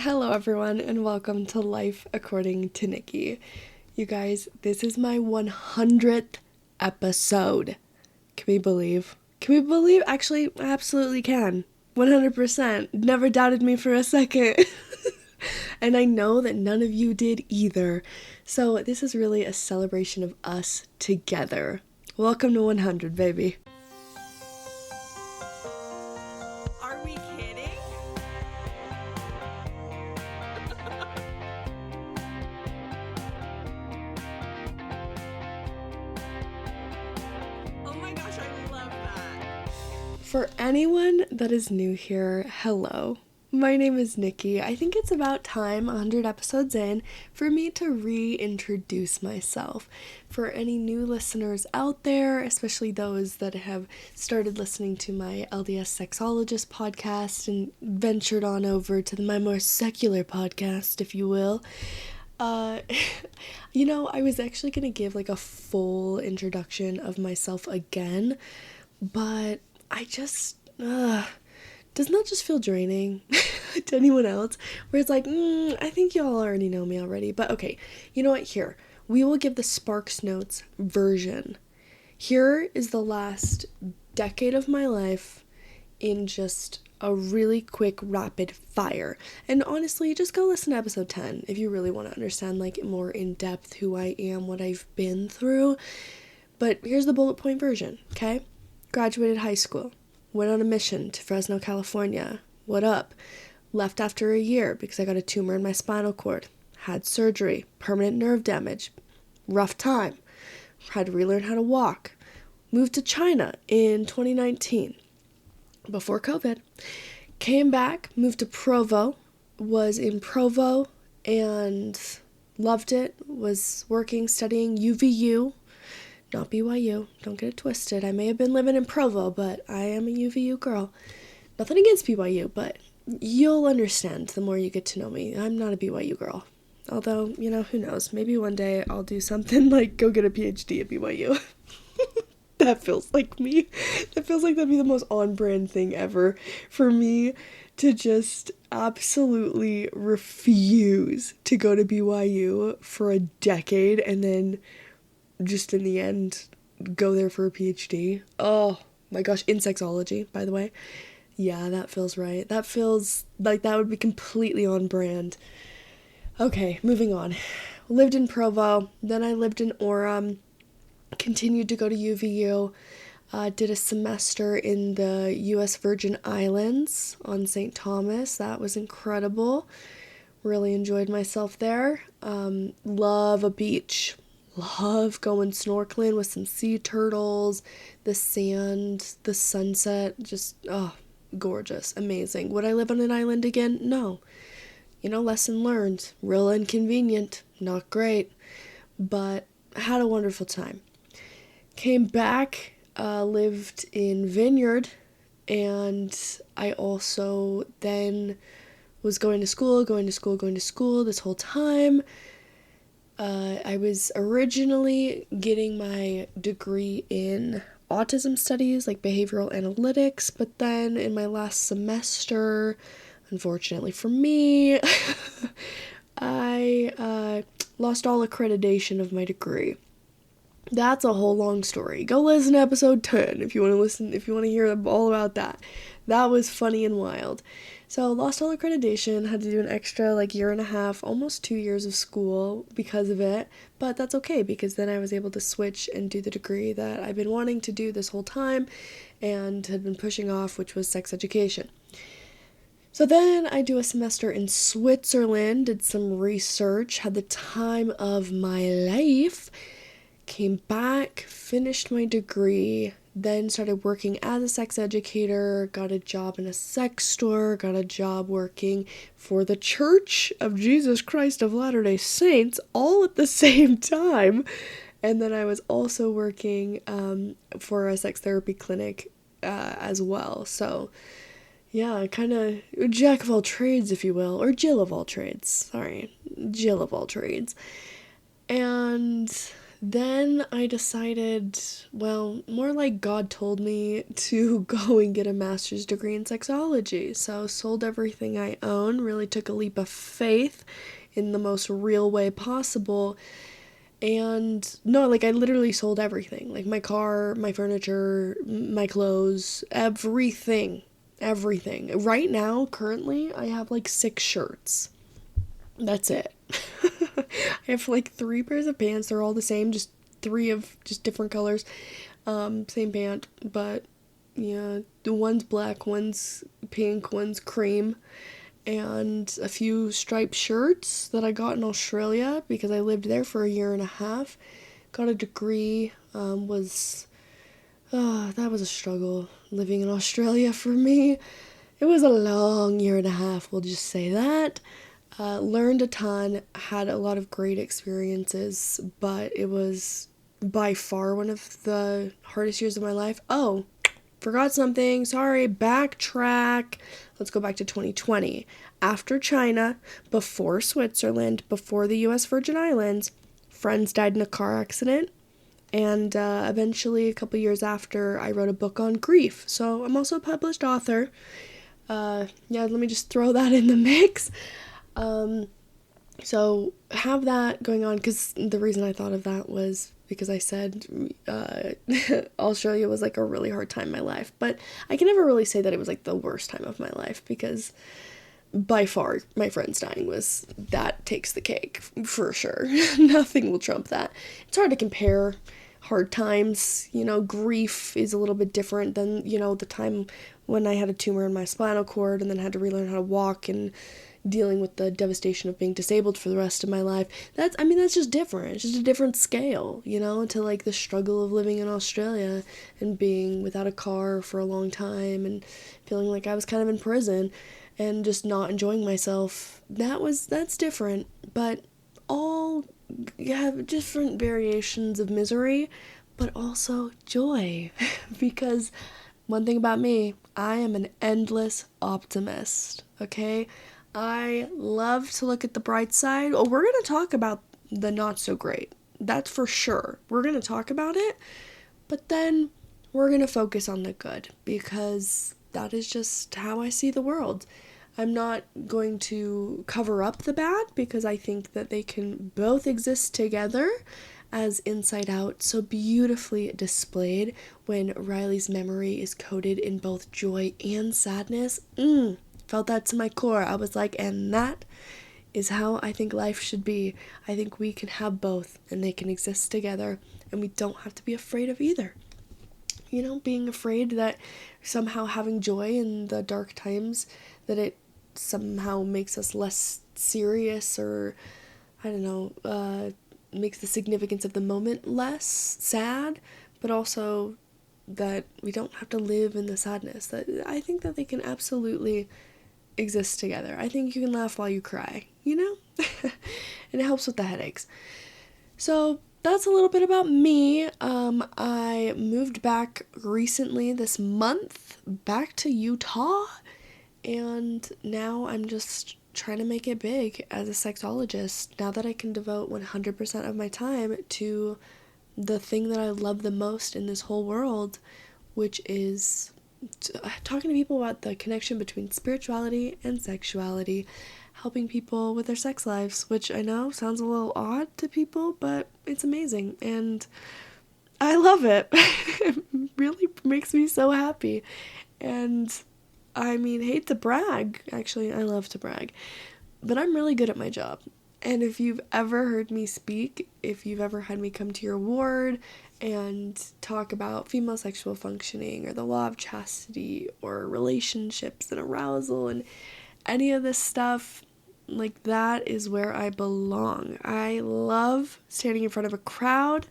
Hello, everyone, and welcome to Life According to Nikki. You guys, this is my 100th episode. Can we believe? Actually, I absolutely can. 100%. Never doubted me for a second. And I know that none of you did either. So this is really a celebration of us together. Welcome to 100, baby. Are we kidding? Oh my gosh, I love that. For anyone that is new here, hello. My name is Nikki. I think it's about time, 100 episodes in, for me to reintroduce myself. For any new listeners out there, especially those that have started listening to my LDS Sexologist podcast and ventured on over to my more secular podcast, if you will. I was actually going to give like a full introduction of myself again, but I just, doesn't that just feel draining to anyone else? Where it's like, I think y'all already know me already. But okay, you know what? Here, we will give the Sparks Notes version. Here is the last decade of my life in just a really quick rapid fire. And honestly, just go listen to episode 10 if you really want to understand like more in depth who I am, what I've been through. But here's the bullet point version, okay? Graduated high school. Went on a mission to Fresno, California. What up? Left after a year because I got a tumor in my spinal cord. Had surgery. Permanent nerve damage. Rough time. Had to relearn how to walk. Moved to China in 2019. Before COVID. Came back. Moved to Provo. Was in Provo and loved it. Was working, studying UVU. Not BYU, don't get it twisted. I may have been living in Provo, but I am a UVU girl. Nothing against BYU, but you'll understand the more you get to know me. I'm not a BYU girl. Although, who knows? Maybe one day I'll do something like go get a PhD at BYU. That feels like me. That feels like that'd be the most on-brand thing ever for me to just absolutely refuse to go to BYU for a decade and then just in the end go there for a PhD. Oh my gosh, in sexology, by the way. Yeah, that feels right. That feels like that would be completely on brand. Okay, moving on. Lived in Provo, then I lived in Orem, continued to go to UVU, did a semester in the U.S. Virgin Islands on St. Thomas. That was incredible. Really enjoyed myself there. Love a beach. Love going snorkeling with some sea turtles, the sand, the sunset, just, gorgeous, amazing. Would I live on an island again? No. Lesson learned. Real inconvenient, not great, but had a wonderful time. Came back, lived in Vineyard, and I also then was going to school this whole time. I was originally getting my degree in autism studies, like behavioral analytics, but then in my last semester, unfortunately for me, I lost all accreditation of my degree. That's a whole long story. Go listen to episode 10 if you want to hear all about that. That was funny and wild. So lost all accreditation, had to do an extra year and a half, almost 2 years of school because of it, but that's okay because then I was able to switch and do the degree that I've been wanting to do this whole time and had been pushing off, which was sex education. So then I do a semester in Switzerland, did some research, had the time of my life, came back, finished my degree, then started working as a sex educator, got a job in a sex store, got a job working for the Church of Jesus Christ of Latter-day Saints, all at the same time. And then I was also working for a sex therapy clinic as well. So, yeah, kind of jack of all trades, if you will, or Jill of all trades. And then I decided, well, more like God told me to go and get a master's degree in sexology. So sold everything I own, really took a leap of faith in the most real way possible. And no, like I literally sold everything. Like my car, my furniture, my clothes, everything. Everything. Right now, currently, I have like 6 shirts. That's it. I have like 3 pairs of pants. They're all the same, just 3 of just different colors. Same pant, but yeah, the one's black, one's pink, one's cream, and a few striped shirts that I got in Australia because I lived there for a year and a half. Got a degree. That was a struggle living in Australia for me. It was a long year and a half, we'll just say that. Learned a ton, had a lot of great experiences, but it was by far one of the hardest years of my life. Oh, forgot something. Sorry, backtrack. Let's go back to 2020. After China, before Switzerland, before the US Virgin Islands, friends died in a car accident. And eventually, a couple years after, I wrote a book on grief. So I'm also a published author. Let me just throw that in the mix. So have that going on, because the reason I thought of that was because I said Australia was like a really hard time in my life. But I can never really say that it was like the worst time of my life, because by far my friends dying that takes the cake for sure. Nothing will trump that. It's hard to compare hard times. Grief is a little bit different than, the time when I had a tumor in my spinal cord and then had to relearn how to walk and dealing with the devastation of being disabled for the rest of my life. That's just different. It's just a different scale, to like the struggle of living in Australia and being without a car for a long time and feeling like I was kind of in prison and just not enjoying myself. That's different, but all have different variations of misery, but also joy. Because one thing about me, I am an endless optimist, okay? I love to look at the bright side. Oh, we're going to talk about the not so great. That's for sure. We're going to talk about it, but then we're going to focus on the good, because that is just how I see the world. I'm not going to cover up the bad, because I think that they can both exist together, as Inside Out so beautifully displayed when Riley's memory is coded in both joy and sadness. Felt that to my core. I was like, and that is how I think life should be. I think we can have both, and they can exist together, and we don't have to be afraid of either. Being afraid that somehow having joy in the dark times, that it somehow makes us less serious, or I don't know, makes the significance of the moment less sad, but also that we don't have to live in the sadness. That I think that they can absolutely exist together. I think you can laugh while you cry, and it helps with the headaches. So that's a little bit about me. I moved back recently this month, back to Utah, and now I'm just trying to make it big as a sexologist, now that I can devote 100% of my time to the thing that I love the most in this whole world, which is talking to people about the connection between spirituality and sexuality, helping people with their sex lives, which I know sounds a little odd to people, but it's amazing, and I love it. It really makes me so happy. And hate to brag. Actually, I love to brag. But I'm really good at my job. And if you've ever heard me speak, if you've ever had me come to your ward and talk about female sexual functioning or the law of chastity or relationships and arousal and any of this stuff, like, that is where I belong. I love standing in front of a crowd.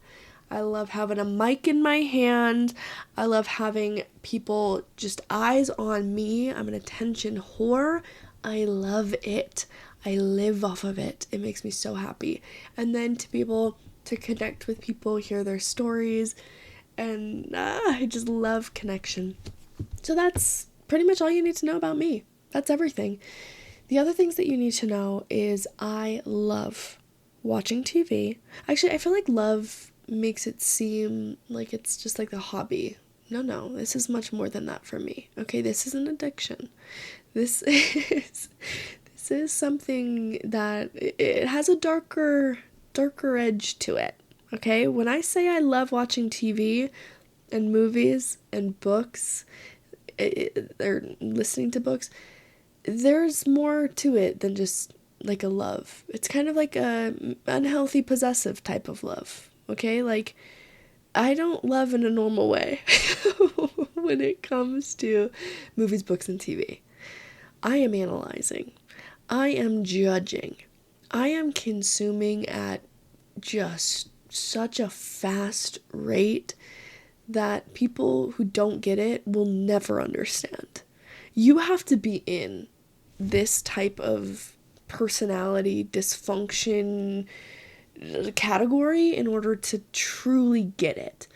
I love having a mic in my hand. I love having people just eyes on me. I'm an attention whore. I love it. I live off of it. It makes me so happy. And then to be able to connect with people, hear their stories, and I just love connection. So that's pretty much all you need to know about me. That's everything. The other things that you need to know is I love watching TV. Actually, I feel like love makes it seem like it's just like a hobby. No, this is much more than that for me. Okay, this is an addiction. This is something that it has a darker edge to it. Okay, when I say I love watching TV and movies and books, or listening to books, there's more to it than just like a love. It's kind of like a unhealthy possessive type of love. Okay, like I don't love in a normal way when it comes to movies, books, and TV. I am analyzing. I am judging. I am consuming at just such a fast rate that people who don't get it will never understand. You have to be in this type of personality dysfunction category in order to truly get it.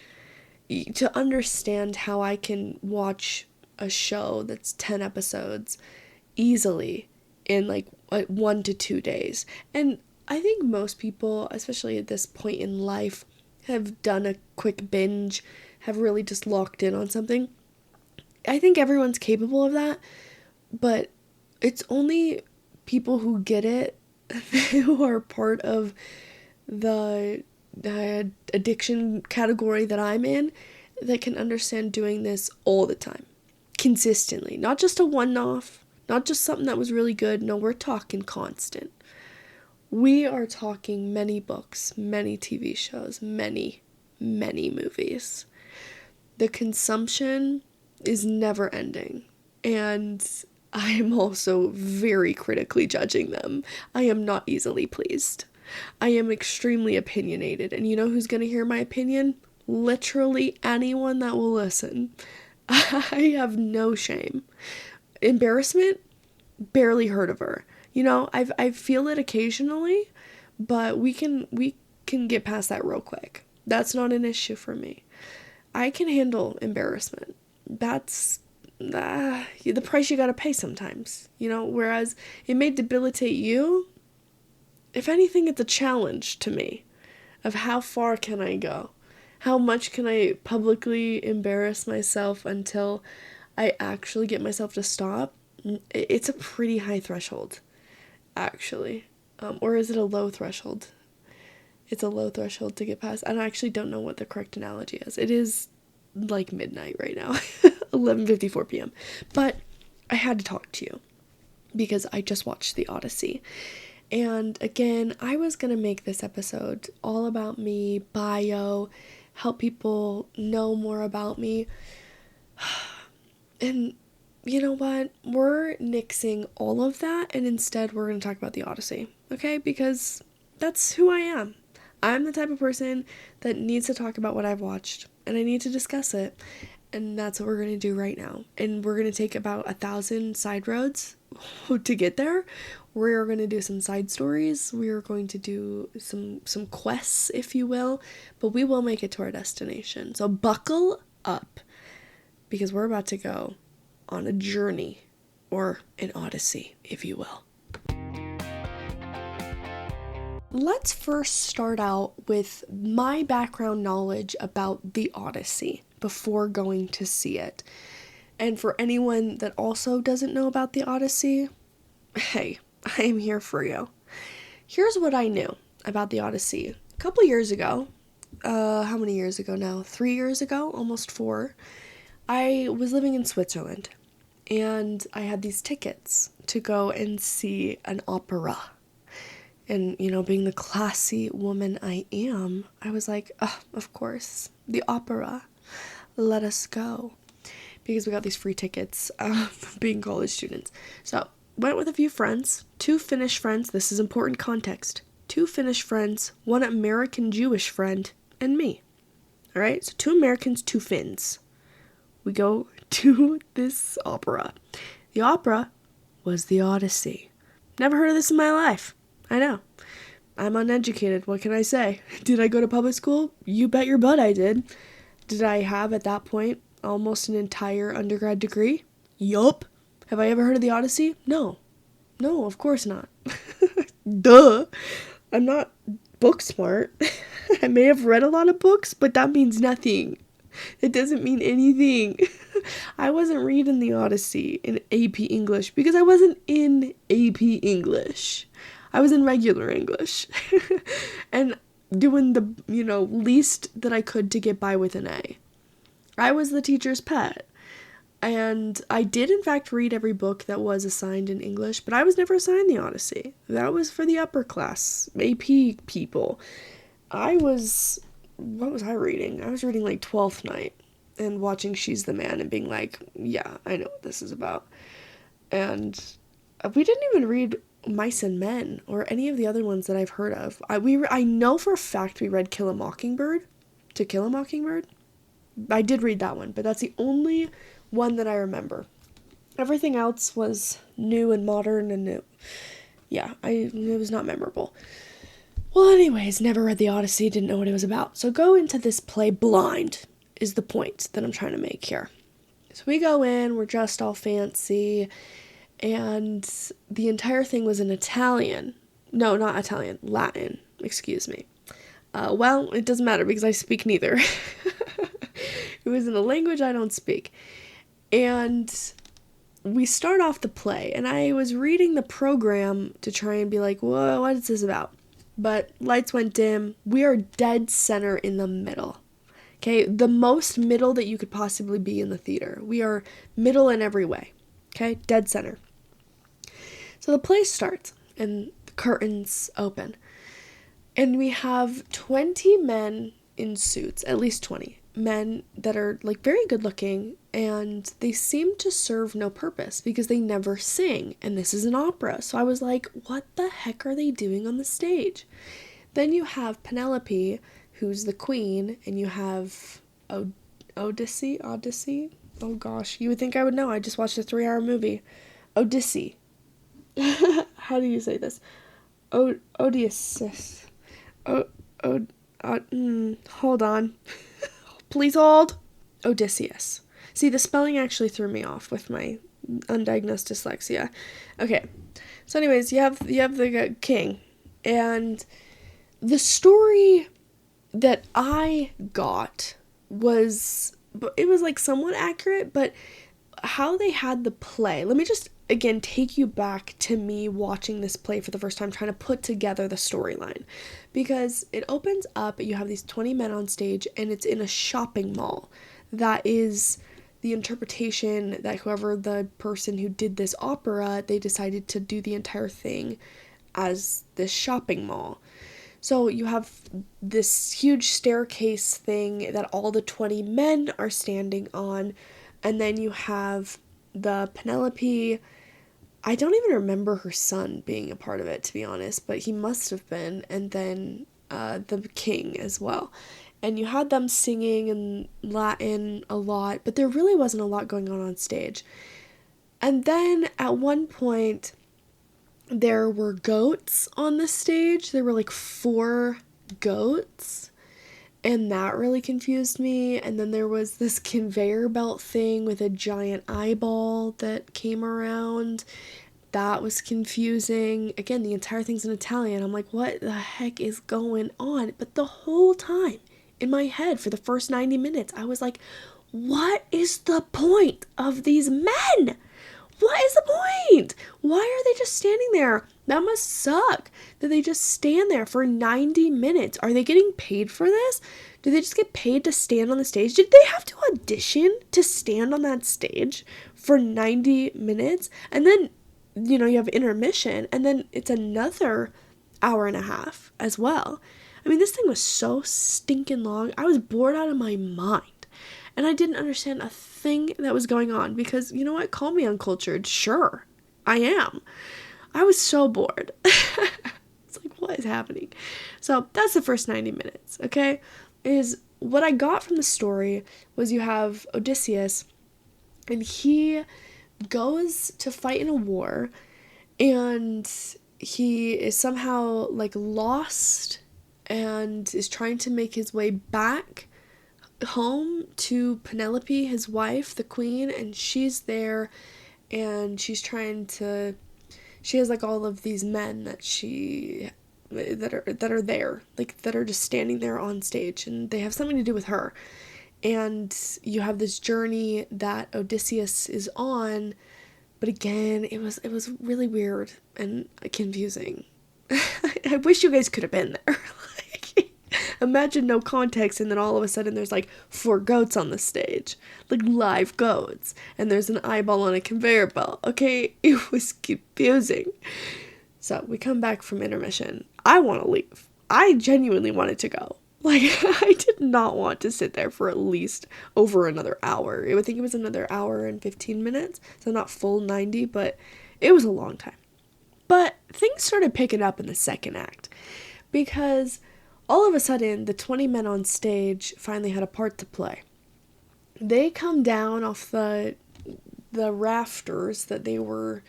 To understand how I can watch a show that's 10 episodes easily in like 1 to 2 days. And I think most people, especially at this point in life, have done a quick binge, have really just locked in on something. I think everyone's capable of that, but it's only people who get it who are part of the addiction category that I'm in that can understand doing this all the time, consistently, not just a one-off, not just something that was really good. No, we're talking constant. We are talking many books, many TV shows, many movies. The consumption is never ending, and I am also very critically judging them. I am not easily pleased. I am extremely opinionated, and you know who's going to hear my opinion? Literally anyone that will listen. I have no shame. Embarrassment? Barely heard of her. You know, I feel it occasionally, but we can get past that real quick. That's not an issue for me. I can handle embarrassment. That's the price you gotta pay sometimes, you know, whereas it may debilitate you. If anything, it's a challenge to me of how far can I go? How much can I publicly embarrass myself until I actually get myself to stop? It's a pretty high threshold, actually. Or is it a low threshold? It's a low threshold to get past. I actually don't know what the correct analogy is. It is like midnight right now, 11:54 p.m. But I had to talk to you because I just watched The Odyssey. And again, I was going to make this episode all about me, bio, help people know more about me. And you know what? We're nixing all of that, and instead we're going to talk about The Odyssey, okay? Because that's who I am. I'm the type of person that needs to talk about what I've watched, and I need to discuss it, and that's what we're going to do right now. And we're going to take about 1,000 side roads to get there. We're going to do some side stories. We are going to do some quests, if you will, but we will make it to our destination. So buckle up, because we're about to go on a journey, or an odyssey, if you will. Let's first start out with my background knowledge about The Odyssey before going to see it. And for anyone that also doesn't know about The Odyssey, hey, I am here for you. Here's what I knew about The Odyssey. A couple years ago, how many years ago now? 3 years ago, almost 4, I was living in Switzerland, and I had these tickets to go and see an opera. And, you know, being the classy woman I am, I was like, oh, of course, the opera, let us go. Because we got these free tickets, being college students. So, went with a few friends, 2 Finnish friends, this is important context, 2 Finnish friends, 1 American Jewish friend, and me. Alright, so 2 Americans, 2 Finns. We go to this opera. The opera was The Odyssey. Never heard of this in my life. I know. I'm uneducated. What can I say? Did I go to public school? You bet your butt I did. Did I have, at that point, almost an entire undergrad degree? Yup. Have I ever heard of The Odyssey? No. No, of course not. Duh. I'm not book smart. I may have read a lot of books, but that means nothing. It doesn't mean anything. I wasn't reading the Odyssey in AP English because I wasn't in AP English. I was in regular English. And doing the, least that I could to get by with an A. I was the teacher's pet. And I did, in fact, read every book that was assigned in English, but I was never assigned the Odyssey. That was for the upper class, AP people. What was I reading? I was reading, like, Twelfth Night and watching She's the Man and being like, yeah, I know what this is about. And we didn't even read Mice and Men or any of the other ones that I've heard of. I know for a fact we read To Kill a Mockingbird. I did read that one, but that's the only one that I remember. Everything else was new and modern and new. Yeah, it was not memorable. Well, anyways, never read the Odyssey, didn't know what it was about. So go into this play blind is the point that I'm trying to make here. So we go in, we're dressed all fancy, and the entire thing was in Italian. No, not Italian, Latin, excuse me. Well, it doesn't matter because I speak neither. It was in a language I don't speak. And we start off the play, and I was reading the program to try and be like, whoa, what is this about? But lights went dim. We are dead center in the middle. Okay, the most middle that you could possibly be in the theater. We are middle in every way. Okay, dead center. So the play starts, and the curtains open. And we have 20 men in suits, at least 20 men that are like very good looking, and they seem to serve no purpose because they never sing, and this is an opera. So I was like, what the heck are they doing on the stage? Then you have Penelope, who's the queen, and you have Odyssey. Oh gosh, you would think I would know. I just watched a 3-hour movie. Odyssey. How do you say this? Odysseus. Hold on. Please hold. Odysseus. See, the spelling actually threw me off with my undiagnosed dyslexia. Okay. So anyways, you have the king, and the story that I got was like somewhat accurate, but how they had the play. Let me just again take you back to me watching this play for the first time, trying to put together the storyline, because it opens up, you have these 20 men on stage, and it's in a shopping mall. That is the interpretation that whoever the person who did this opera, they decided to do the entire thing as this shopping mall. So you have this huge staircase thing that all the 20 men are standing on, and then you have the Penelope. I don't even remember her son being a part of it, to be honest, but he must have been, and then the king as well. And you had them singing in Latin a lot, but there really wasn't a lot going on stage. And then at one point, there were goats on the stage. There were like 4 goats, and that really confused me. And then there was this conveyor belt thing with a giant eyeball that came around. That was confusing. Again, the entire thing's in Italian. I'm like, what the heck is going on? But the whole time in my head for the first 90 minutes, I was like, what is the point of these men? What is the point? Why are they just standing there? That must suck that they just stand there for 90 minutes. Are they getting paid for this? Do they just get paid to stand on the stage? Did they have to audition to stand on that stage for 90 minutes? And then, you have intermission, and then it's another hour and a half as well. I mean, this thing was so stinking long. I was bored out of my mind. And I didn't understand a thing that was going on because, you know what? Call me uncultured. Sure, I am. I was so bored. It's like, what is happening? So that's the first 90 minutes, okay? Is what I got from the story was you have Odysseus, and he goes to fight in a war, and he is somehow, like, lost and is trying to make his way back home to Penelope, his wife, the queen, and she's there, and she has like all of these men that she that are there, like that are just standing there on stage, and they have something to do with her. And you have this journey that Odysseus is on, but again, it was really weird and confusing. I wish you guys could have been there. Like, imagine no context, and then all of a sudden there's like 4 goats on the stage, like live goats, and there's an eyeball on a conveyor belt. Okay, it was confusing. So we come back from intermission. I want to leave. I genuinely wanted to go. Like, I did not want to sit there for at least over another hour. I think it was another hour and 15 minutes. So not full 90, but it was a long time. But things started picking up in the second act. Because all of a sudden, the 20 men on stage finally had a part to play. They come down off the rafters that they were,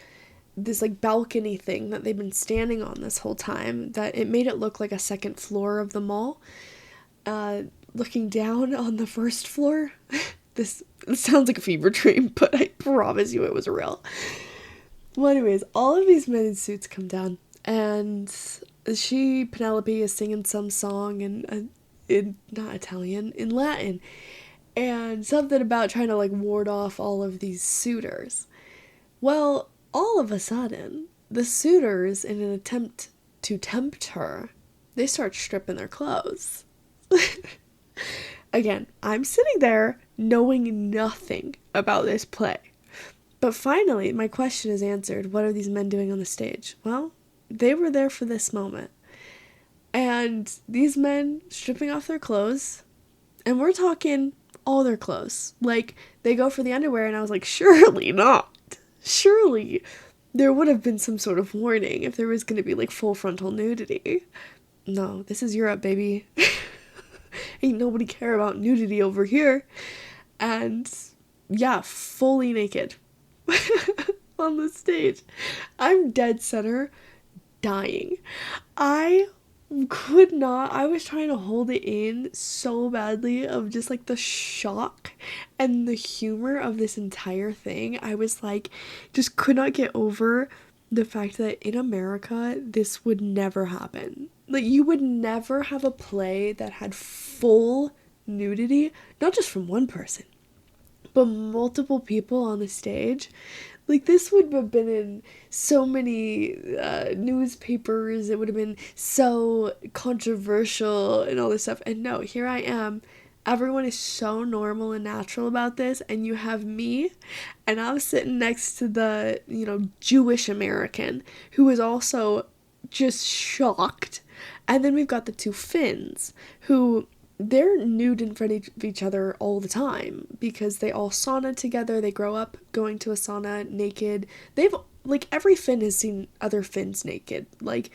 this like balcony thing that they've been standing on this whole time, that it made it look like a second floor of the mall. Looking down on the first floor, this sounds like a fever dream, but I promise you it was real. Well, anyways, all of these men in suits come down, and Penelope is singing some song in not Italian, in Latin, and something about trying to like ward off all of these suitors. Well, all of a sudden, the suitors, in an attempt to tempt her, they start stripping their clothes. Again, I'm sitting there knowing nothing about this play. But finally, my question is answered. What are these men doing on the stage? Well, they were there for this moment. And these men stripping off their clothes, and we're talking all their clothes. Like, they go for the underwear, and I was like, surely not. Surely there would have been some sort of warning if there was going to be, like, full frontal nudity. No, this is Europe, baby. Ain't nobody care about nudity over here. And yeah, fully naked on the stage. I'm dead center dying. I was trying to hold it in so badly of just like the shock and the humor of this entire thing. I was like, just could not get over the fact that in America, this would never happen. Like, you would never have a play that had full nudity, not just from one person, but multiple people on the stage. Like, this would have been in so many newspapers. It would have been so controversial and all this stuff. And no, here I am. Everyone is so normal and natural about this, and you have me, and I'm sitting next to the, Jewish American, who is also just shocked. And then we've got the 2 Finns, who, they're nude in front of each other all the time, because they all sauna together. They grow up going to a sauna naked. Every Finn has seen other Finns naked. Like,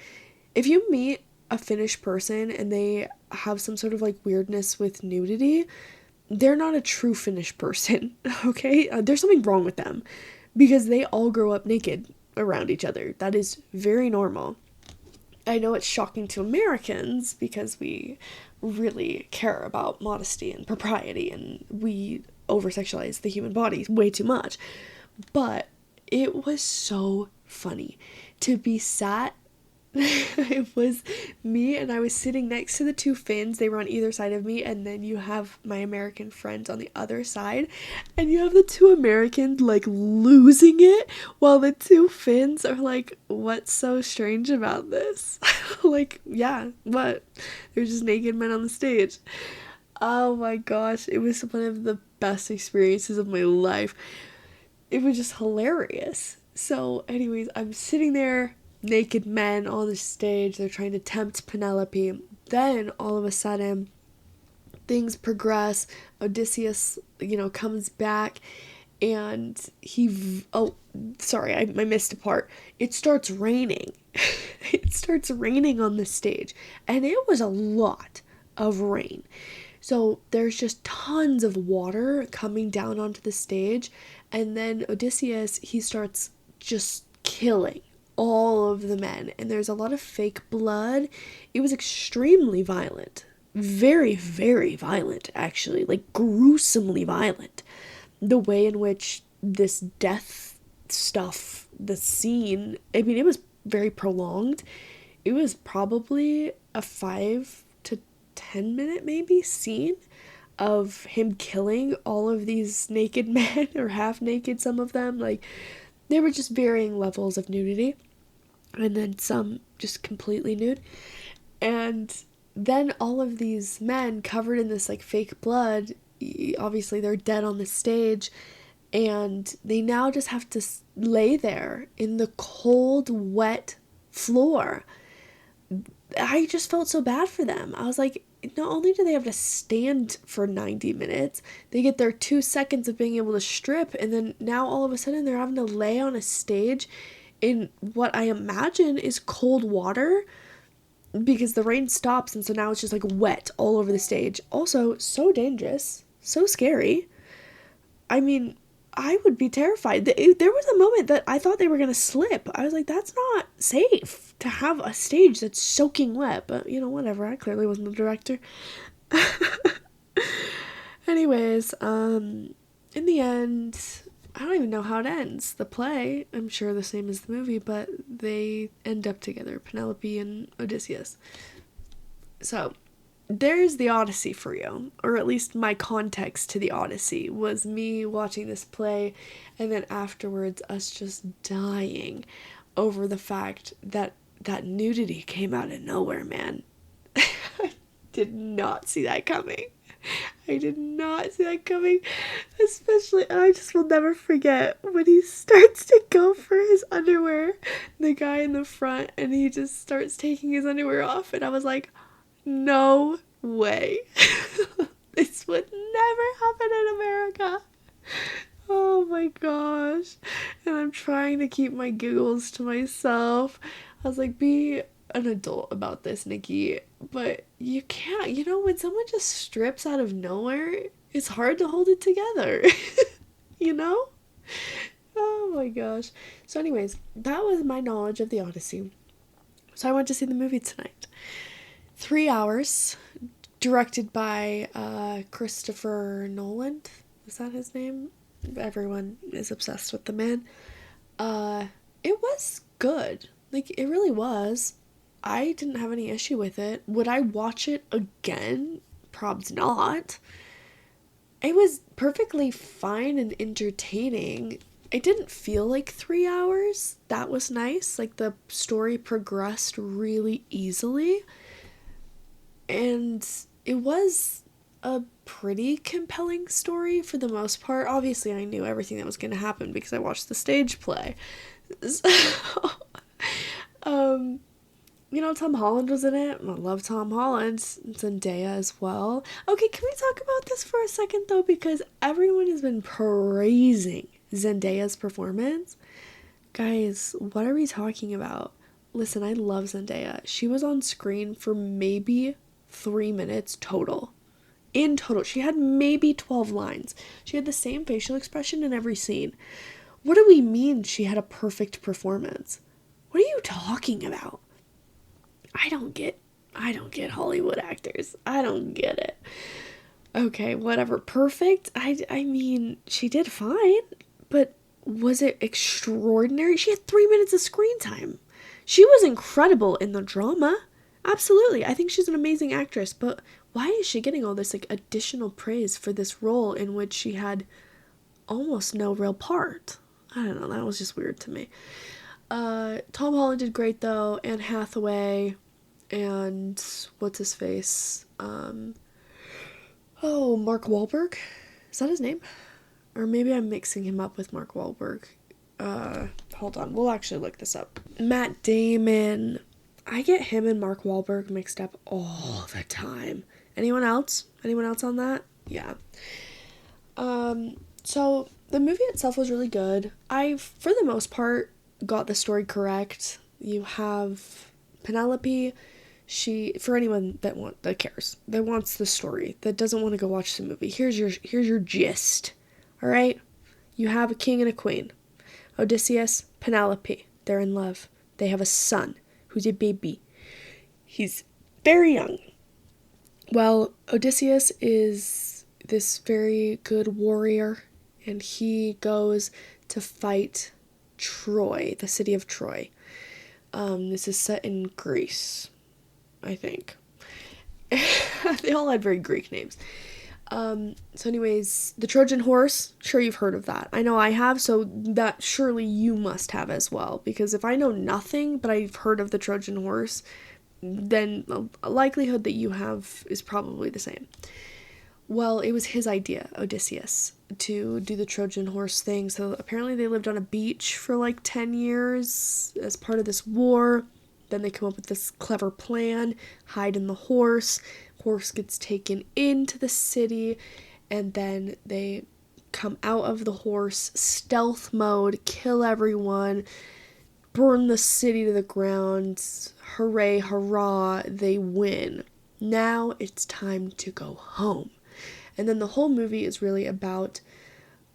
if you meet a Finnish person and they have some sort of like weirdness with nudity, they're not a true Finnish person, okay? There's something wrong with them, because they all grow up naked around each other. That is very normal. I know it's shocking to Americans because we really care about modesty and propriety, and we over-sexualize the human body way too much. But it was so funny to be sat. It was me, and I was sitting next to the 2 Finns. They were on either side of me, and then you have my American friends on the other side, and you have the 2 Americans like losing it, while the 2 Finns are like, what's so strange about this? Like, yeah, what? They're just naked men on the stage. Oh my gosh, it was one of the best experiences of my life. It was just hilarious. So anyways, I'm sitting there, naked men on the stage. They're trying to tempt Penelope. Then all of a sudden things progress. Odysseus, comes back, and I missed a part. It starts raining. It starts raining on the stage, and it was a lot of rain. So there's just tons of water coming down onto the stage, and then Odysseus, he starts just killing all of the men, and there's a lot of fake blood. It was extremely violent. Very, very violent, actually. Like, gruesomely violent. The way in which this death stuff, the scene, I mean, it was very prolonged. it was probably a 5 to 10 minute maybe scene of him killing all of these naked men, or half naked, some of them. Like, there were just varying levels of nudity, and then some just completely nude. And then all of these men covered in this like fake blood, obviously they're dead on the stage, and they now just have to lay there in the cold, wet floor. I just felt so bad for them. I was like, not only do they have to stand for 90 minutes, they get their 2 seconds of being able to strip, and then now all of a sudden they're having to lay on a stage in what I imagine is cold water, because the rain stops, and so now it's just like wet all over the stage. Also, so dangerous, so scary. I mean, I would be terrified. There was a moment that I thought they were going to slip. I was like, that's not safe to have a stage that's soaking wet. But, you know, whatever. I clearly wasn't the director. Anyways, in the end, I don't even know how it ends. The play, I'm sure the same as the movie, but they end up together, Penelope and Odysseus. So, there's the Odyssey for you, or at least my context to the Odyssey was me watching this play, and then afterwards us just dying over the fact that that nudity came out of nowhere, man. I did not see that coming. I did not see that coming. Especially, I just will never forget when he starts to go for his underwear, the guy in the front, and he just starts taking his underwear off, and I was like, no way. This would never happen in America. Oh my gosh. And I'm trying to keep my giggles to myself. I was like, be an adult about this, Nikki. But you can't. You know, when someone just strips out of nowhere, it's hard to hold it together. You know? Oh my gosh. So anyways, that was my knowledge of the Odyssey. So I went to see the movie tonight. 3 hours, directed by Christopher Nolan. Is that his name? Everyone is obsessed with the man. It was good. Like, it really was. I didn't have any issue with it. Would I watch it again? Probs not. It was perfectly fine and entertaining. It didn't feel like 3 hours. That was nice. Like, the story progressed really easily. And it was a pretty compelling story for the most part. Obviously, I knew everything that was going to happen because I watched the stage play. So, you know, Tom Holland was in it. I love Tom Holland. Zendaya as well. Okay, can we talk about this for a second, though? Because everyone has been praising Zendaya's performance. Guys, what are we talking about? Listen, I love Zendaya. She was on screen for maybe 3 minutes total. In total. She had maybe 12 lines. She had the same facial expression in every scene. What do we mean she had a perfect performance? What are you talking about? I don't get Hollywood actors. I don't get it. Okay, whatever. Perfect? I mean, she did fine, but was it extraordinary? She had 3 minutes of screen time. She was incredible in the drama. Absolutely. I think she's an amazing actress, but why is she getting all this like additional praise for this role in which she had almost no real part? I don't know, that was just weird to me. Tom Holland did great though, Anne Hathaway, and what's his face? Mark Wahlberg? Is that his name? Or maybe I'm mixing him up with Mark Wahlberg. Hold on, we'll actually look this up. Matt Damon. I get him and Mark Wahlberg mixed up all the time. Anyone else? Anyone else on that? Yeah. So the movie itself was really good. I, for the most part, got the story correct. You have Penelope. She, for anyone that cares, that wants the story, that doesn't want to go watch the movie, here's your gist. All right? You have a king and a queen. Odysseus, Penelope. They're in love. They have a son who's a baby. He's very young. Well, Odysseus is this very good warrior, and he goes to fight Troy, the city of Troy. This is set in Greece, I think. They all had very Greek names. So anyways, the Trojan horse, sure you've heard of that. I know I have, so that surely you must have as well. Because if I know nothing, but I've heard of the Trojan horse, then a likelihood that you have is probably the same. Well, it was his idea, Odysseus, to do the Trojan horse thing. So apparently they lived on a beach for like 10 years as part of this war. Then they come up with this clever plan, hide in the horse. Horse gets taken into the city, and then they come out of the horse, stealth mode, kill everyone, burn the city to the ground. Hooray, hurrah, they win. Now it's time to go home. And then the whole movie is really about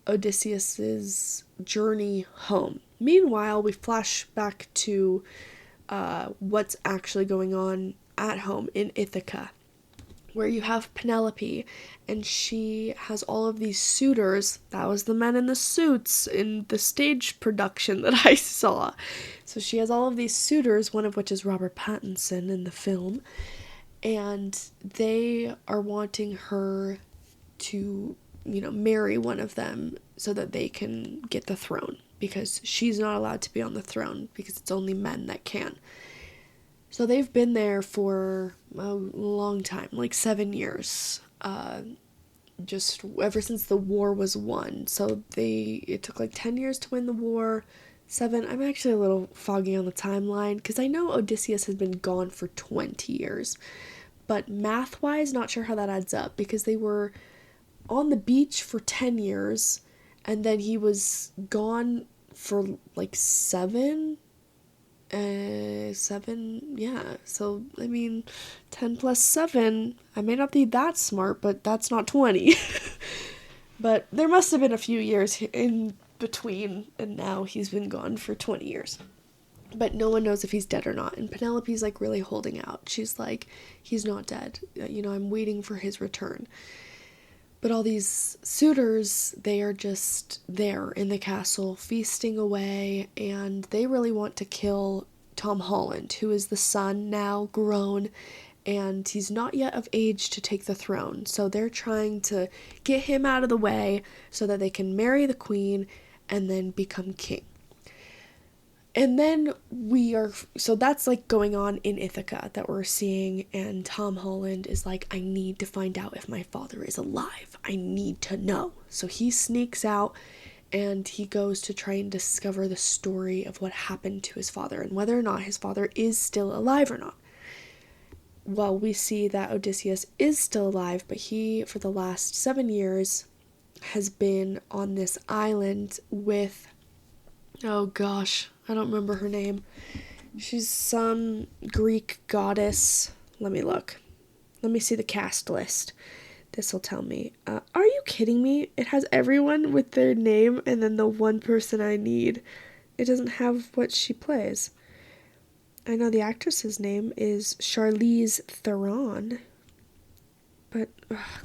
Odysseus's journey home. Meanwhile, we flash back to what's actually going on at home in Ithaca, where you have Penelope, and she has all of these suitors. That was the men in the suits in the stage production that I saw. So she has all of these suitors, one of which is Robert Pattinson in the film, and they are wanting her to, marry one of them so that they can get the throne, because she's not allowed to be on the throne because it's only men that can. So they've been there for a long time, like 7 years, just ever since the war was won. So it took like 10 years to win the war. 7, I'm actually a little foggy on the timeline because I know Odysseus has been gone for 20 years. But math-wise, not sure how that adds up, because they were on the beach for 10 years and then he was gone for like 7. 7, yeah. So, 10 plus 7, I may not be that smart, but that's not 20. But there must have been a few years in between, and now he's been gone for 20 years. But no one knows if he's dead or not, and Penelope's, really holding out. She's like, he's not dead. I'm waiting for his return. But all these suitors, they are just there in the castle, feasting away, and they really want to kill Tom Holland, who is the son, now grown, and he's not yet of age to take the throne. So they're trying to get him out of the way so that they can marry the queen and then become king. And then so that's going on in Ithaca that we're seeing, and Tom Holland is like, I need to find out if my father is alive. I need to know. So he sneaks out and he goes to try and discover the story of what happened to his father and whether or not his father is still alive or not. Well, we see that Odysseus is still alive, but he, for the last 7 years, has been on this island with, oh gosh, I don't remember her name. She's some Greek goddess. Let me look. Let me see the cast list. This will tell me. Are you kidding me? It has everyone with their name and then the one person I need. It doesn't have what she plays. I know the actress's name is Charlize Theron. But,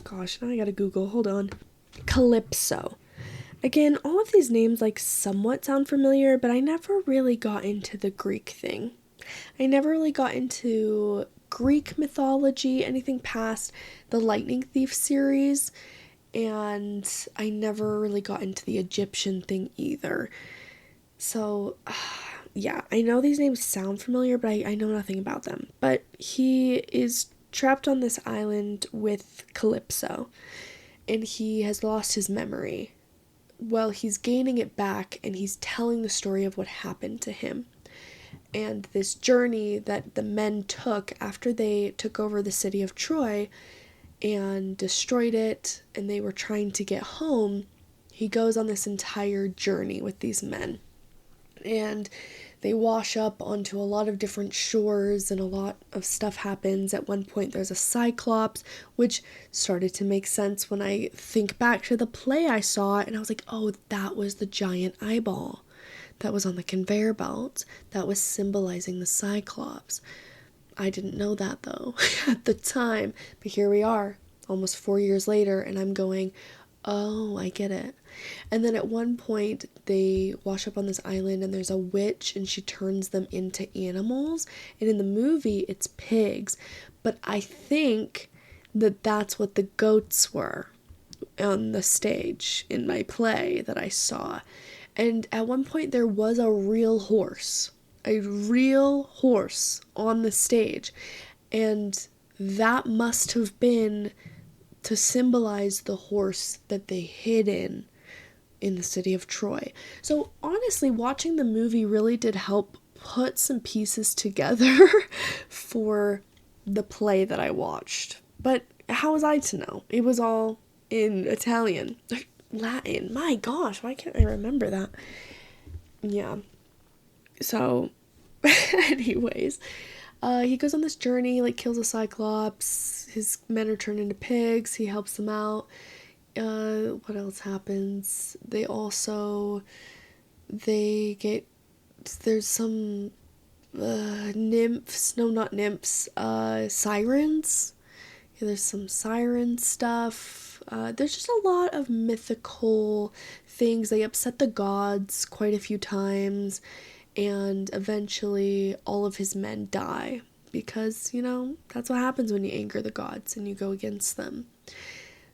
gosh, now I gotta Google. Hold on. Calypso. Again, all of these names somewhat sound familiar, but I never really got into the Greek thing. I never really got into Greek mythology, anything past the Lightning Thief series, and I never really got into the Egyptian thing either. So, yeah, I know these names sound familiar, but I know nothing about them. But he is trapped on this island with Calypso, and he has lost his memory. Well, he's gaining it back, and he's telling the story of what happened to him. And this journey that the men took after they took over the city of Troy and destroyed it, and they were trying to get home, he goes on this entire journey with these men. And they wash up onto a lot of different shores, and a lot of stuff happens. At one point there's a cyclops, which started to make sense when I think back to the play I saw, and I was like, oh, that was the giant eyeball that was on the conveyor belt that was symbolizing the cyclops. I didn't know that though at the time, but here we are almost 4 years later, and I'm going, Oh, I get it. And then at one point, they wash up on this island and there's a witch and she turns them into animals. And in the movie, it's pigs. But I think that that's what the goats were on the stage in my play that I saw. And at one point, there was a real horse on the stage. And that must have been to symbolize the horse that they hid in the city of Troy. So honestly, watching the movie really did help put some pieces together for the play that I watched. But how was I to know? It was all in Italian. Latin. My gosh, why can't I remember that? Yeah. So, anyways, he goes on this journey, like kills a cyclops. His men are turned into pigs. He helps them out. What else happens? There's some nymphs. No, not nymphs. Sirens. Yeah, there's some siren stuff. There's just a lot of mythical things. They upset the gods quite a few times. And eventually all of his men die because, that's what happens when you anger the gods and you go against them.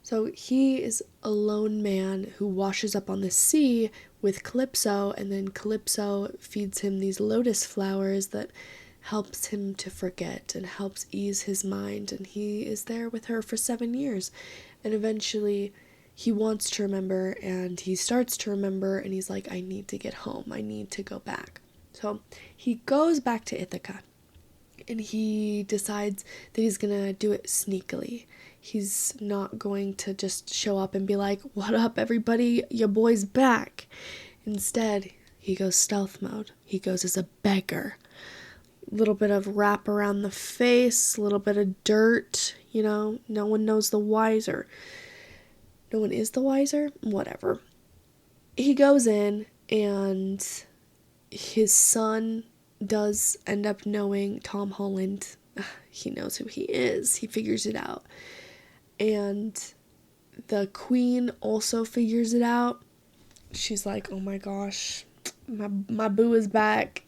So he is a lone man who washes up on the sea with Calypso, and then Calypso feeds him these lotus flowers that helps him to forget and helps ease his mind, and he is there with her for 7 years. And eventually he wants to remember, and he starts to remember, and he's like, I need to get home. I need to go back. So he goes back to Ithaca, and he decides that he's gonna do it sneakily. He's not going to just show up and be like, what up, everybody? Your boy's back. Instead, he goes stealth mode. He goes as a beggar. A little bit of wrap around the face, a little bit of dirt, no one knows the wiser. No one is the wiser? Whatever. He goes in, and his son does end up knowing Tom Holland. He knows who he is. He figures it out. And the queen also figures it out. She's like, oh my gosh, my boo is back.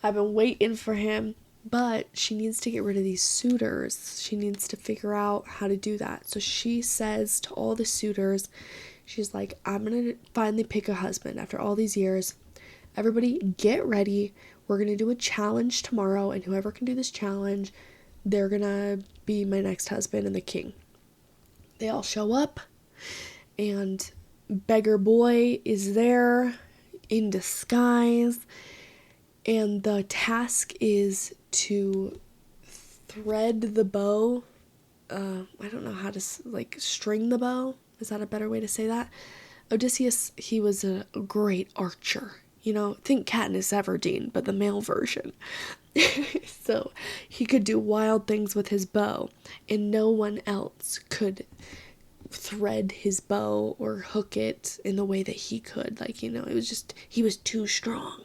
I've been waiting for him. But she needs to get rid of these suitors. She needs to figure out how to do that. So she says to all the suitors, she's like, I'm going to finally pick a husband after all these years. Everybody get ready. We're going to do a challenge tomorrow, and whoever can do this challenge, they're going to be my next husband and the king. They all show up, and Beggar Boy is there in disguise, and the task is to thread the bow. I don't know how to, string the bow. Is that a better way to say that? Odysseus, he was a great archer. Think Katniss Everdeen, but the male version. So he could do wild things with his bow, and no one else could thread his bow or hook it in the way that he could. It was just, he was too strong,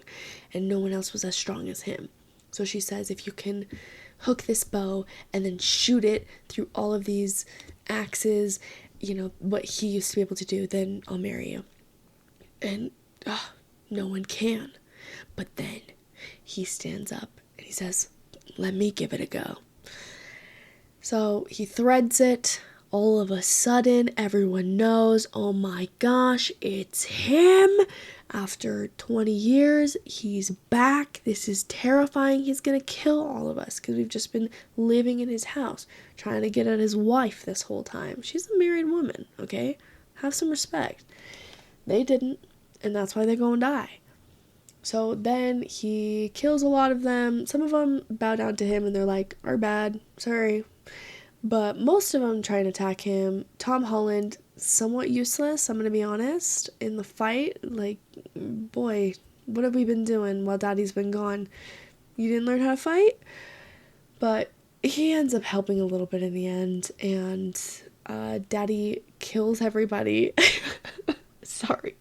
and no one else was as strong as him. So she says, if you can hook this bow and then shoot it through all of these axes, what he used to be able to do, then I'll marry you. And no one can. But then he stands up and he says, let me give it a go. So he threads it. All of a sudden, everyone knows, oh my gosh, it's him. After 20 years, he's back. This is terrifying. He's going to kill all of us because we've just been living in his house, trying to get at his wife this whole time. She's a married woman, okay? Have some respect. They didn't, and that's why they're going to die. So then he kills a lot of them. Some of them bow down to him and they're like, our bad, sorry. But most of them try and attack him. Tom Holland, somewhat useless, I'm going to be honest, in the fight. Boy, what have we been doing while Daddy's been gone? You didn't learn how to fight? But he ends up helping a little bit in the end, and Daddy kills everybody. Sorry.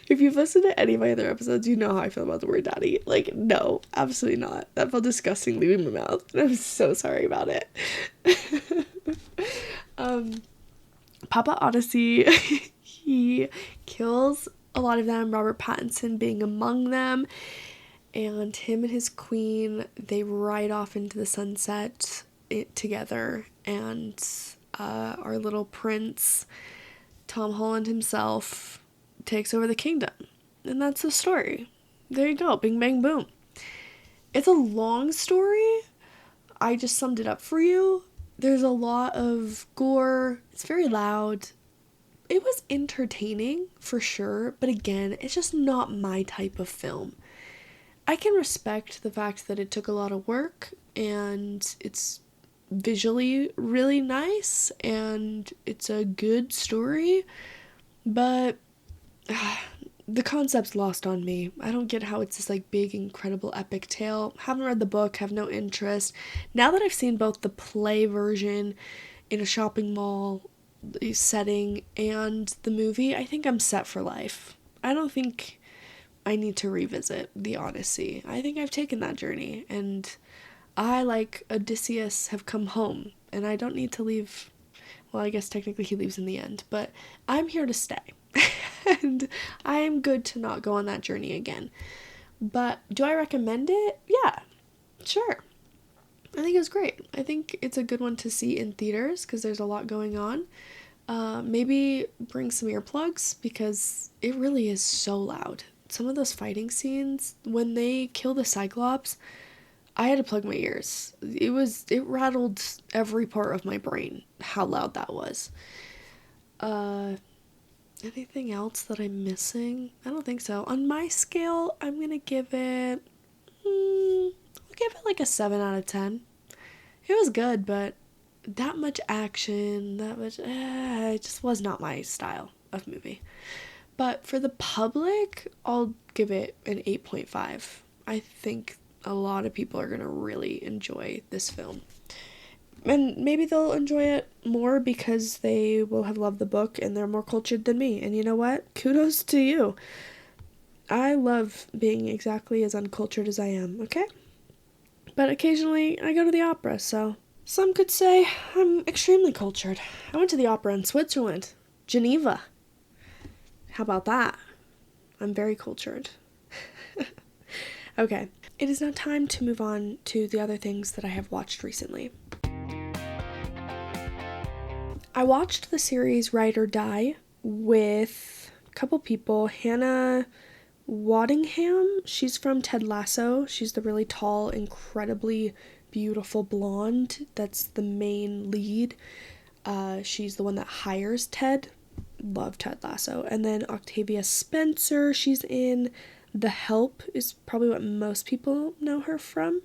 If you've listened to any of my other episodes, you know how I feel about the word daddy. No, absolutely not. That felt disgusting leaving my mouth, and I'm so sorry about it. Papa Odyssey, he kills a lot of them, Robert Pattinson being among them. And him and his queen, they ride off into the sunset together. And our little prince, Tom Holland himself, takes over the kingdom. And that's the story. There you go. Bing, bang, boom. It's a long story. I just summed it up for you. There's a lot of gore. It's very loud. It was entertaining, for sure. But again, it's just not my type of film. I can respect the fact that it took a lot of work and it's visually really nice and it's a good story, but the concept's lost on me. I don't get how it's this like big, incredible, epic tale. Haven't read the book, have no interest. Now that I've seen both the play version in a shopping mall setting and the movie, I think I'm set for life. I don't think I need to revisit the Odyssey. I think I've taken that journey, and I, like Odysseus, have come home, and I don't need to leave. Well, I guess technically he leaves in the end, but I'm here to stay, and I am good to not go on that journey again. But do I recommend it? Yeah, sure. I think it's great. I think it's a good one to see in theaters because there's a lot going on. Maybe bring some earplugs because it really is so loud. Some of those fighting scenes, when they kill the Cyclops, I had to plug my ears. It rattled every part of my brain, how loud that was. Anything else that I'm missing? I don't think so. On my scale, I'm gonna give it, I'll give it like a 7 out of 10. It was good, but that much action, it just was not my style of movie. But for the public, I'll give it an 8.5. I think a lot of people are going to really enjoy this film. And maybe they'll enjoy it more because they will have loved the book and they're more cultured than me. And you know what? Kudos to you. I love being exactly as uncultured as I am, okay? But occasionally I go to the opera, so some could say I'm extremely cultured. I went to the opera in Switzerland, Geneva. How about that? I'm very cultured. Okay, it is now time to move on to the other things that I have watched recently. I watched the series Ride or Die with a couple people. Hannah Waddingham, she's from Ted Lasso. She's the really tall, incredibly beautiful blonde that's the main lead. She's the one that hires Ted. Love Ted Lasso. And then Octavia Spencer, she's in The Help, is probably what most people know her from.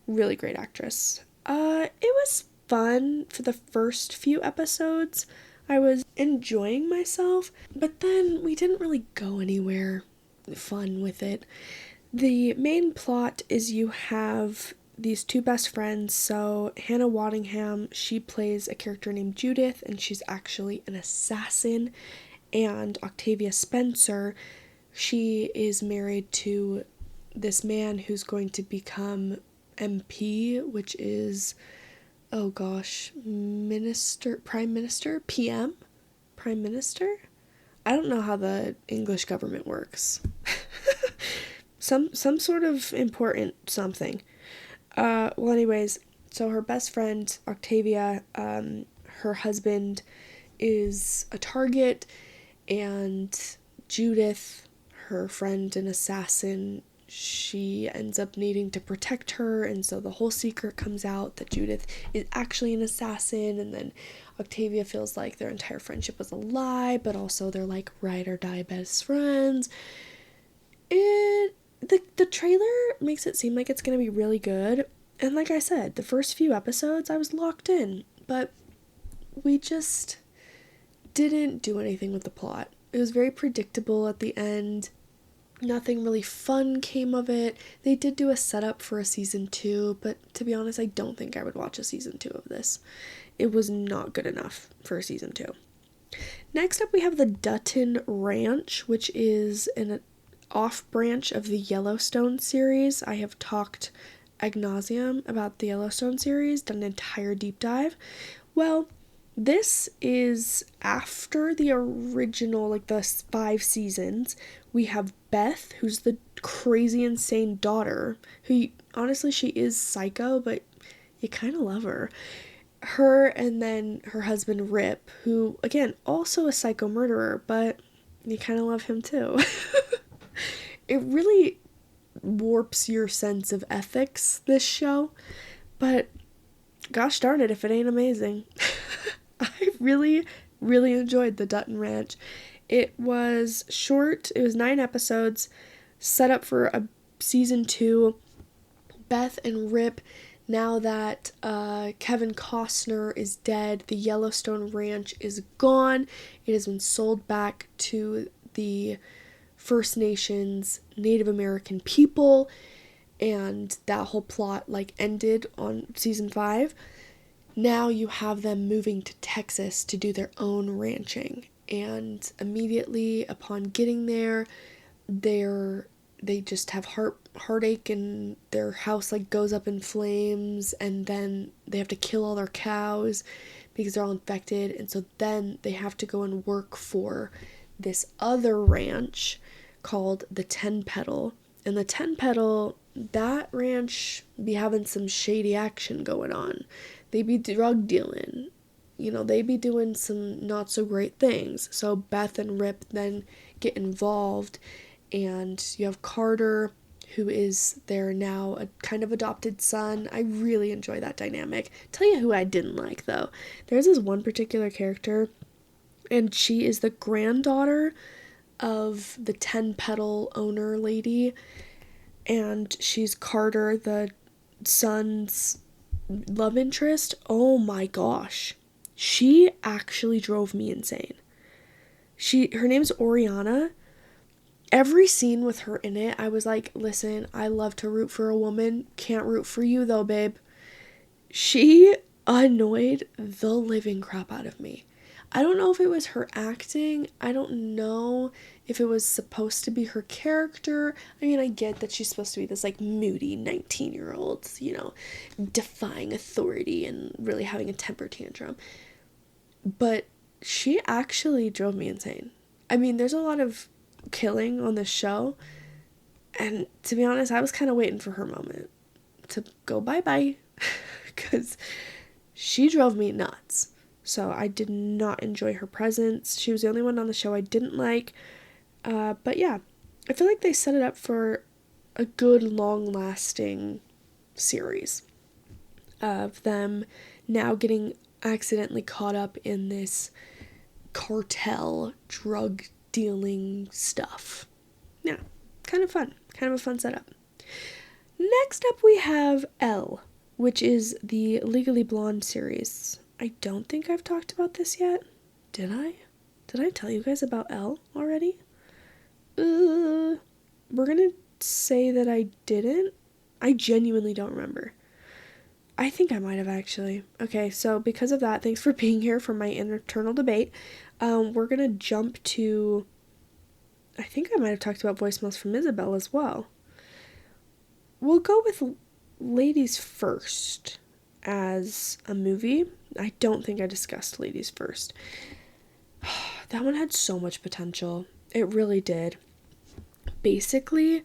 Really great actress. It was fun for the first few episodes. I was enjoying myself, but then we didn't really go anywhere fun with it. The main plot is you have these two best friends. So Hannah Waddingham, she plays a character named Judith, and she's actually an assassin. And Octavia Spencer, she is married to this man who's going to become MP, which is, oh gosh, prime minister, PM, prime minister. I don't know how the English government works. some sort of important something. Well, anyways, so her best friend, Octavia, her husband is a target, and Judith, her friend and assassin, she ends up needing to protect her, and so the whole secret comes out that Judith is actually an assassin, and then Octavia feels like their entire friendship was a lie, but also they're like ride or die best friends. The trailer makes it seem like it's going to be really good, and like I said, the first few episodes I was locked in, but we just didn't do anything with the plot. It was very predictable at the end. Nothing really fun came of it. They did do a setup for a season 2, but to be honest, I don't think I would watch a season 2 of this. It was not good enough for a season 2. Next up, we have the Dutton Ranch, which is an off-branch of the Yellowstone series. I have talked ad nauseum about the Yellowstone series, done an entire deep dive. Well, This is after the original, like the 5 seasons. We have Beth, who's the crazy, insane daughter, who honestly, she is psycho, but you kind of love her. Her and then her husband Rip, who, again, also a psycho murderer, but you kind of love him too. It really warps your sense of ethics, this show, but gosh darn it if it ain't amazing. I really, really enjoyed the Dutton Ranch. It was short, it was 9 episodes, set up for a season 2. Beth and Rip, now that Kevin Costner is dead, the Yellowstone Ranch is gone. It has been sold back to the First Nations Native American people, and that whole plot like ended on season 5. Now you have them moving to Texas to do their own ranching, and immediately upon getting there, they just have heartache, and their house like goes up in flames, and then they have to kill all their cows because they're all infected, and so then they have to go and work for this other ranch called the Ten Petal. And the Ten Petal, that ranch be having some shady action going on. They be drug dealing. They be doing some not so great things. So Beth and Rip then get involved, and you have Carter, who is their now a kind of adopted son. I really enjoy that dynamic. Tell you who I didn't like, though. There's this one particular character, and she is the granddaughter of the Ten Petal owner lady, and she's Carter, the son's love interest. Oh my gosh. She actually drove me insane. Her name's Oriana. Every scene with her in it, I was like, listen, I love to root for a woman. Can't root for you though, babe. She annoyed the living crap out of me. I don't know if it was her acting. I don't know if it was supposed to be her character. I mean, I get that she's supposed to be this like moody 19-year-old, defying authority and really having a temper tantrum. But she actually drove me insane. I mean, there's a lot of killing on this show, and to be honest, I was kind of waiting for her moment to go bye-bye because she drove me nuts. So I did not enjoy her presence. She was the only one on the show I didn't like. But yeah, I feel like they set it up for a good, long-lasting series of them now getting accidentally caught up in this cartel drug dealing stuff. Yeah, kind of fun. Kind of a fun setup. Next up we have Elle, which is the Legally Blonde series. I don't think I've talked about this yet. Did I? Did I tell you guys about Elle already? We're gonna say that I didn't. I genuinely don't remember. I think I might have actually. Okay, so because of that, thanks for being here for my internal debate. We're gonna jump to, I think I might have talked about voicemails from Isabel as well. We'll go with Ladies First as a movie. I don't think I discussed Ladies First. That one had so much potential. It really did. Basically,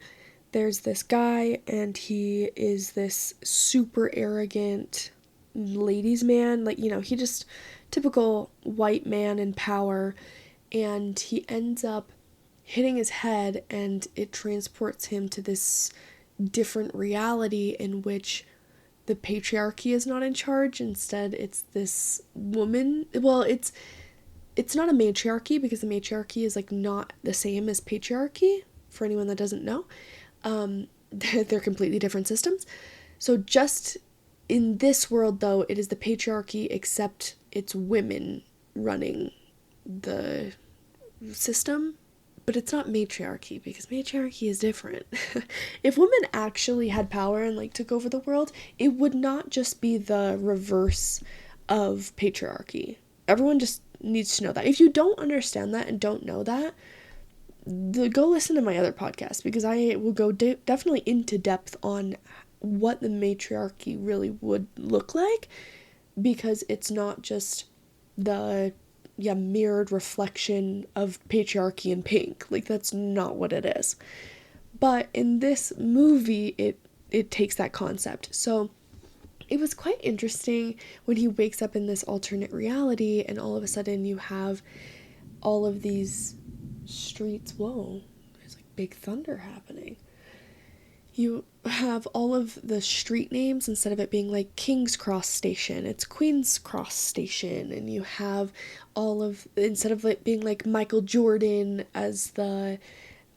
there's this guy, and he is this super arrogant ladies man. Like, he just typical white man in power, and he ends up hitting his head, and it transports him to this different reality in which the patriarchy is not in charge. Instead, it's this woman. Well, it's not a matriarchy, because the matriarchy is like not the same as patriarchy, for anyone that doesn't know. They're completely different systems. So just in this world, though, it is the patriarchy, except it's women running the system. But it's not matriarchy, because matriarchy is different. If women actually had power and like took over the world, it would not just be the reverse of patriarchy. Everyone just needs to know that. If you don't understand that and don't know that, go listen to my other podcast, because I will go definitely into depth on what the matriarchy really would look like, because it's not just the mirrored reflection of patriarchy in pink. Like, that's not what it is. But in this movie, it takes that concept. So it was quite interesting when he wakes up in this alternate reality and all of a sudden you have all of these streets. Whoa, there's like big thunder happening. You have all of the street names, instead of it being like King's Cross Station, it's Queen's Cross Station. And you have all of, instead of it being like Michael Jordan as the,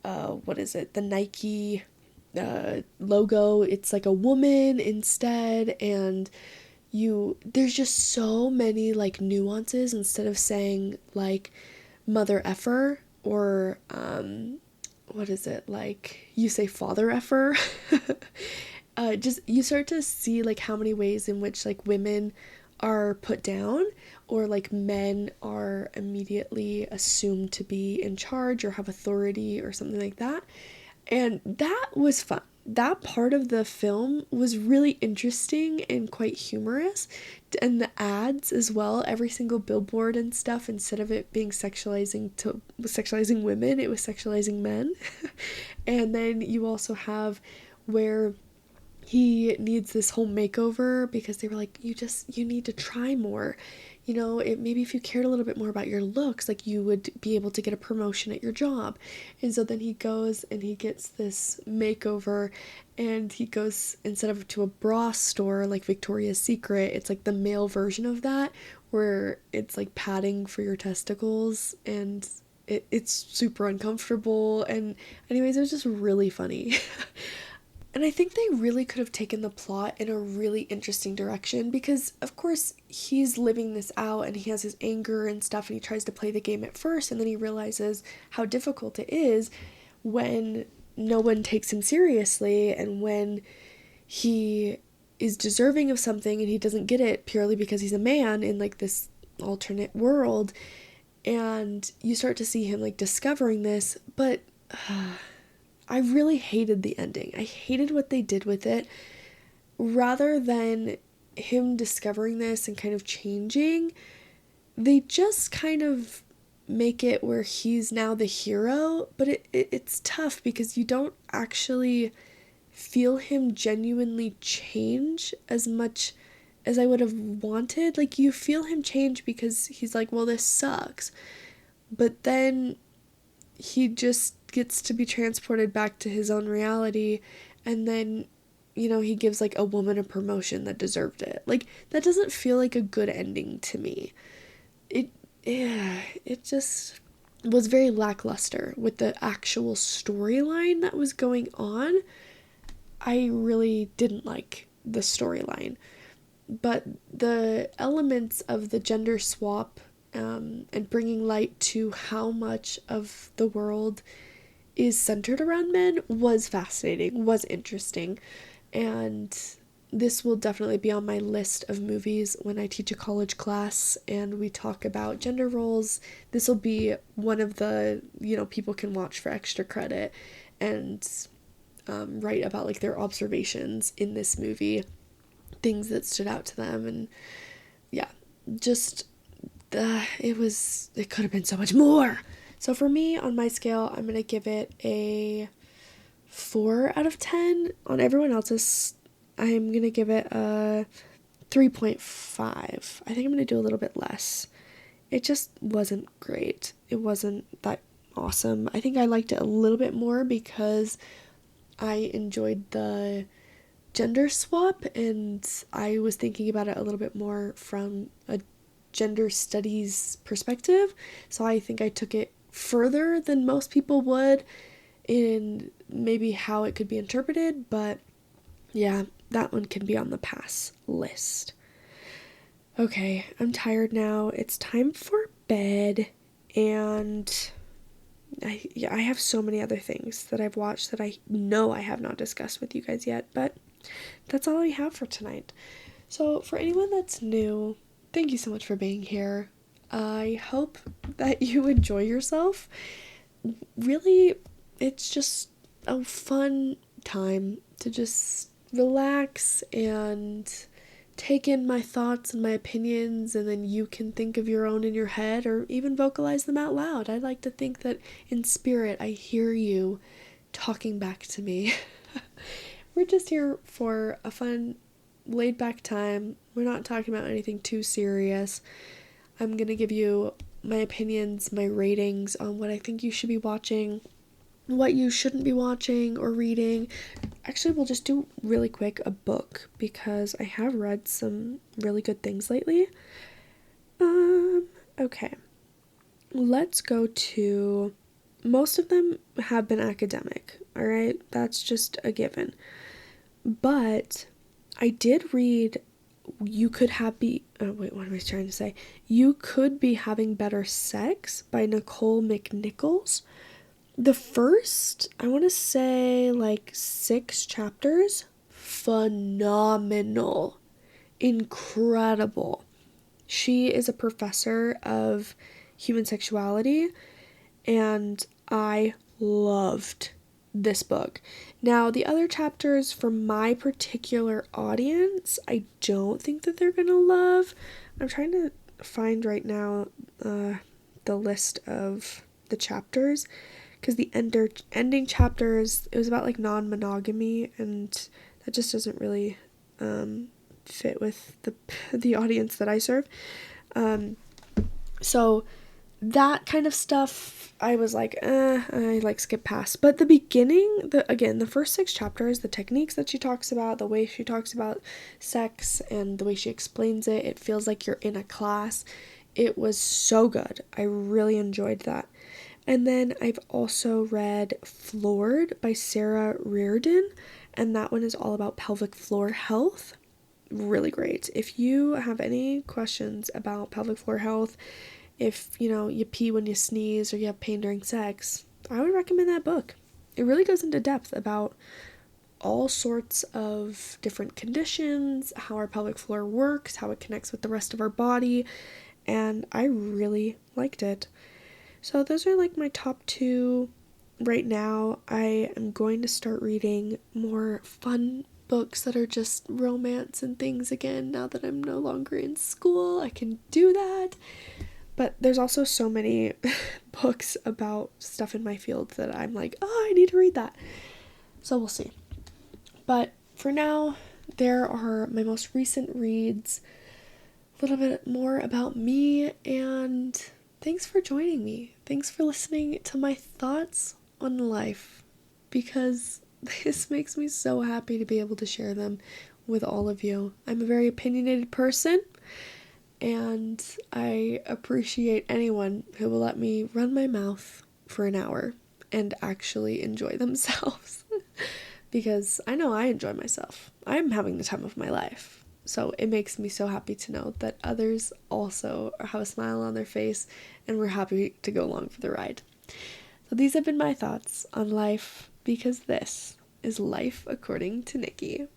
the Nike logo, it's like a woman instead. And there's just so many like nuances. Instead of saying like mother effer or like you say father effer. Just you start to see like how many ways in which like women are put down, or like men are immediately assumed to be in charge or have authority or something like that. And that was fun. That part of the film was really interesting and quite humorous. And the ads as well, every single billboard and stuff, instead of it being sexualizing women, it was sexualizing men. And then you also have where he needs this whole makeover because they were like, you need to try more. Maybe if you cared a little bit more about your looks, like you would be able to get a promotion at your job. And so then he goes and he gets this makeover, and he goes, instead of to a bra store like Victoria's Secret, it's like the male version of that, where it's like padding for your testicles, and it's super uncomfortable. And anyways, it was just really funny. And I think they really could have taken the plot in a really interesting direction, because of course he's living this out and he has his anger and stuff, and he tries to play the game at first, and then he realizes how difficult it is when no one takes him seriously, and when he is deserving of something and he doesn't get it purely because he's a man in like this alternate world. And you start to see him like discovering this, but I really hated the ending. I hated what they did with it. Rather than him discovering this and kind of changing, they just kind of make it where he's now the hero, but it's tough because you don't actually feel him genuinely change as much as I would have wanted. Like, you feel him change because he's like, well, this sucks. But then he just gets to be transported back to his own reality, and then he gives like a woman a promotion that deserved it. Like, that doesn't feel like a good ending to me. It just was very lackluster with the actual storyline that was going on. I really didn't like the storyline, but the elements of the gender swap and bringing light to how much of the world is centered around men was fascinating, was interesting. And this will definitely be on my list of movies when I teach a college class and we talk about gender roles. This will be one of the, people can watch for extra credit and write about like their observations in this movie, things that stood out to them. And yeah, just it could have been so much more. So for me, on my scale, I'm gonna give it a 4 out of 10. On everyone else's, I'm gonna give it a 3.5. I think I'm gonna do a little bit less. It just wasn't great. It wasn't that awesome. I think I liked it a little bit more because I enjoyed the gender swap, and I was thinking about it a little bit more from a gender studies perspective. So I think I took it further than most people would in maybe how it could be interpreted, but yeah, that one can be on the pass list. Okay, I'm tired now. It's time for bed, and I have so many other things that I've watched that I know I have not discussed with you guys yet, but that's all I have for tonight. So for anyone that's new, thank you so much for being here. I hope that you enjoy yourself. Really, it's just a fun time to just relax and take in my thoughts and my opinions, and then you can think of your own in your head or even vocalize them out loud. I like to think that in spirit I hear you talking back to me. We're just here for a fun, laid back time. We're not talking about anything too serious. I'm gonna give you my opinions, my ratings on what I think you should be watching, what you shouldn't be watching or reading. Actually, we'll just do really quick a book because I have read some really good things lately. Okay. Let's go to, most of them have been academic, all right? That's just a given. But I did read You Could Be Having Better Sex by Nicole McNichols. The first, I want to say 6 chapters, phenomenal, incredible. She is a professor of human sexuality, and I loved this book. Now, the other chapters for my particular audience, I don't think that they're gonna love. I'm trying to find right now the list of the chapters, because the ending chapters, it was about non-monogamy, and that just doesn't really fit with the audience that I serve. So that kind of stuff, I was I skip past. But the beginning, the first 6 chapters, the techniques that she talks about, the way she talks about sex, and the way she explains it, it feels like you're in a class. It was so good. I really enjoyed that. And then I've also read Floored by Sarah Reardon, and that one is all about pelvic floor health. Really great. If you have any questions about pelvic floor health, if you pee when you sneeze or you have pain during sex, I would recommend that book. It really goes into depth about all sorts of different conditions, how our pelvic floor works, how it connects with the rest of our body, and I really liked it. So those are my top 2 right now. I am going to start reading more fun books that are just romance and things again. Now that I'm no longer in school, I can do that. But there's also so many books about stuff in my field that I'm I need to read that. So we'll see. But for now, there are my most recent reads, a little bit more about me, and thanks for joining me. Thanks for listening to my thoughts on life, because this makes me so happy to be able to share them with all of you. I'm a very opinionated person, and I appreciate anyone who will let me run my mouth for an hour and actually enjoy themselves. Because I know I enjoy myself. I'm having the time of my life. So it makes me so happy to know that others also have a smile on their face and we're happy to go along for the ride. So these have been my thoughts on life, because this is Life According to Nikki.